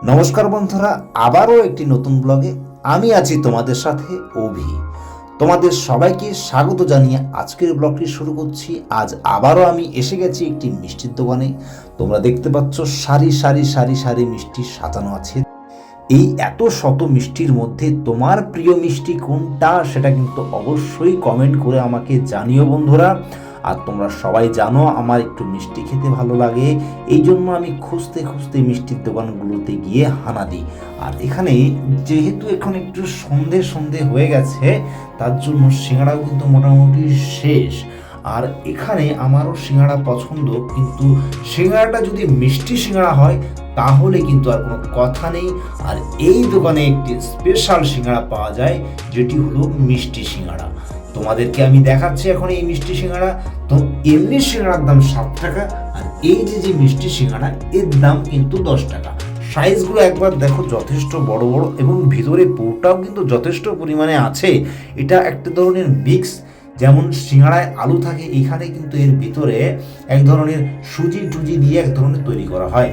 নমস্কার বন্ধুরা, আবারও একটি নতুন ব্লগে আমি আছি তোমাদের সাথে অভি। তোমাদের সবাইকে স্বাগত জানিয়ে আজকের ব্লগটি শুরু করছি। আজ আবারও আমি এসে গেছি একটি মিষ্টির দোকানে। তোমরা দেখতে পাচ্ছ সারি সারি সারি সারি মিষ্টি সাজানো আছে। এই এত শত মিষ্টির মধ্যে তোমার প্রিয় মিষ্টি কোনটা সেটা কিন্তু অবশ্যই কমেন্ট করে আমাকে জানিও বন্ধুরা। আর তোমরা সবাই জানো আমার একটু মিষ্টি খেতে ভালো লাগে, এই জন্য আমি খুঁজতে খুঁজতে মিষ্টির দোকানগুলোতে গিয়ে হানা দিই। আর এখানে যেহেতু এখন একটু সন্ধে সন্ধে হয়ে গেছে, তার জন্য সিঙ্গাড়াও কিন্তু মোটামুটি শেষ। আর এখানে আমারও সিঙ্গাড়া পছন্দ, কিন্তু সিঙ্গাড়াটা যদি মিষ্টি সিঙ্গাড়া হয় তাহলে কিন্তু আর কোনো কথা নেই। আর এই দোকানে একটি স্পেশাল সিঙ্গাড়া পাওয়া যায়, যেটি হলো মিষ্টি সিঙ্গাড়া। তোমাদেরকে আমি দেখাচ্ছি এখন এই মিষ্টি সিঙ্গাড়া। তো এমনি সিঙ্গাড়ার দাম 7 টাকা, আর এই যে মিষ্টি সিঙ্গাড়া এর দাম কিন্তু 10 টাকা। সাইজগুলো একবার দেখো, যথেষ্ট বড় বড়, এবং ভিতরে পুরটাও কিন্তু যথেষ্ট পরিমাণে আছে। এটা একটা ধরনের মিক্স, যেমন সিঙ্গাড়ায় আলু থাকে, এখানে কিন্তু এর ভিতরে এক ধরনের সুজি টুজি দিয়ে এক ধরনের তৈরি করা হয়।